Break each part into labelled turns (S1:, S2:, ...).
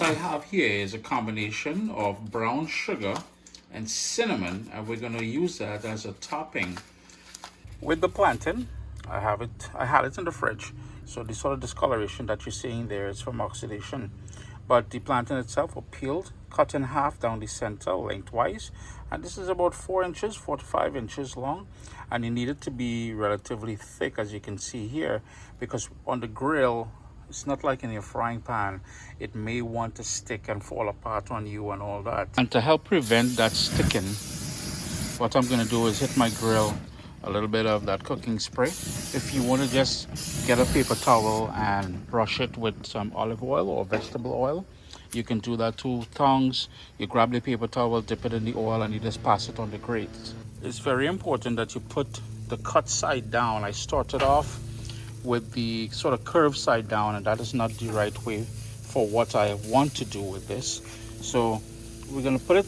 S1: I have here is a combination of brown sugar and cinnamon, and we're going to use that as a topping. With the plantain, I had it in the fridge, so the sort of discoloration that you're seeing there is from oxidation. But the plantain itself was peeled, cut in half down the center lengthwise, and this is about 4 to 5 inches long, and you need it to be relatively thick, as you can see here, because on the grill it's not like in your frying pan. It may want to stick and fall apart on you and all that. And to help prevent that sticking, what I'm going to do is hit my grill a little bit of that cooking spray. If you want to just get a paper towel and brush it with some olive oil or vegetable oil, you can do that too. Tongs, you grab the paper towel, dip it in the oil, and you just pass it on the grate. It's very important that you put the cut side down. I started off with the sort of curved side down, and that is not the right way for what I want to do with this. So we're going to put it,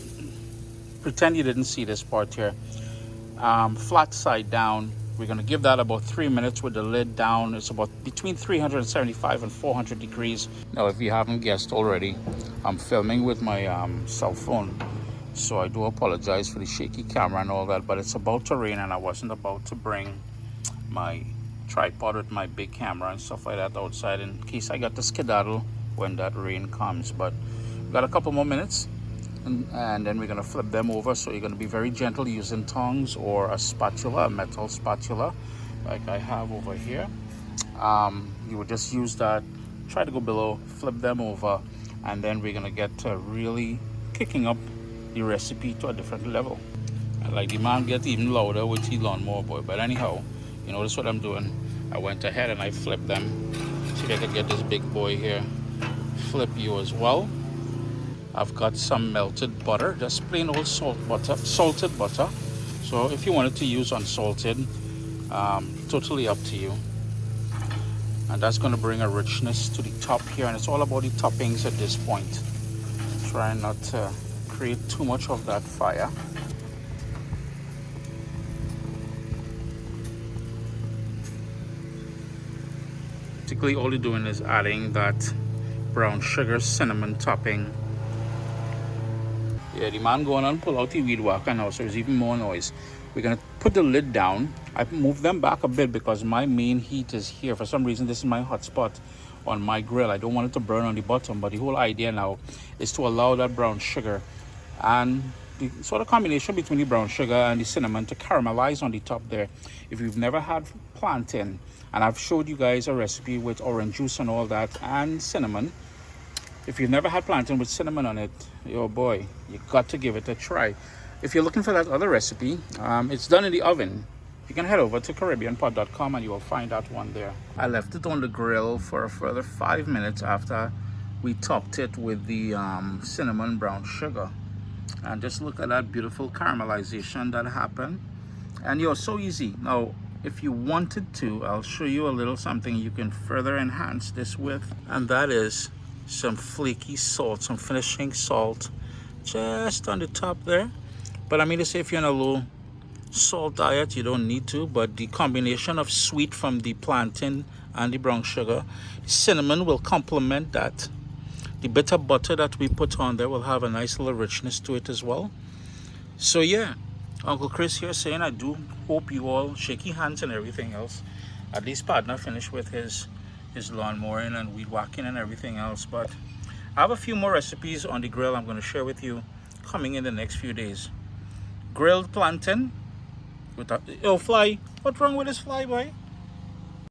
S1: pretend you didn't see this part here, flat side down. We're going to give that about 3 minutes with the lid down. It's about between 375 and 400 degrees. Now, if you haven't guessed already, I'm filming with my cell phone, so I do apologize for the shaky camera and all that, but it's about to rain and I wasn't about to bring my tripod with my big camera and stuff like that outside in case I got to skedaddle when that rain comes. But we've got a couple more minutes, and then we're going to flip them over. So you're going to be very gentle using tongs or a spatula, a metal spatula like I have over here. You would just use that, try to go below, flip them over, and then we're going to get to really kicking up the recipe to a different level. And like the man gets even louder with the lawnmower boy. But anyhow, you notice what I'm doing. I went ahead and I flipped them. See if I could get this big boy here. Flip you as well. I've got some melted butter, just plain old salted butter. So if you wanted to use unsalted, totally up to you. And that's going to bring a richness to the top here. And it's all about the toppings at this point. Try not to create too much of that fire. Basically, all you're doing is adding that brown sugar cinnamon topping. Yeah, the man going on pull out the weed whacker now, so there's even more noise. We're gonna put the lid down. I moved them back a bit because my main heat is here. For some reason, this is my hot spot on my grill. I don't want it to burn on the bottom, but the whole idea now is to allow that brown sugar and the sort of combination between the brown sugar and the cinnamon to caramelize on the top there. If you've never had plantain, and I've showed you guys a recipe with orange juice and all that and cinnamon. If you've never had plantain with cinnamon on it, oh boy, you got to give it a try. If you're looking for that other recipe, it's done in the oven. You can head over to CaribbeanPot.com and you will find that one there. I left it on the grill for a further 5 minutes after we topped it with the cinnamon brown sugar. And just look at that beautiful caramelization that happened. And you're so easy. Now, if you wanted to, I'll show you a little something you can further enhance this with, and that is some flaky salt, some finishing salt just on the top there. But I mean to say, if you're in a low salt diet, you don't need to, but the combination of sweet from the plantain and the brown sugar, cinnamon will complement that. The bitter butter that we put on there will have a nice little richness to it as well. So yeah, Uncle Chris here saying I do hope you all, shaky hands and everything else, at least partner finished with his lawnmowing and weed whacking and everything else. But I have a few more recipes on the grill I'm going to share with you coming in the next few days. Grilled plantain with a fly. What's wrong with this fly, boy?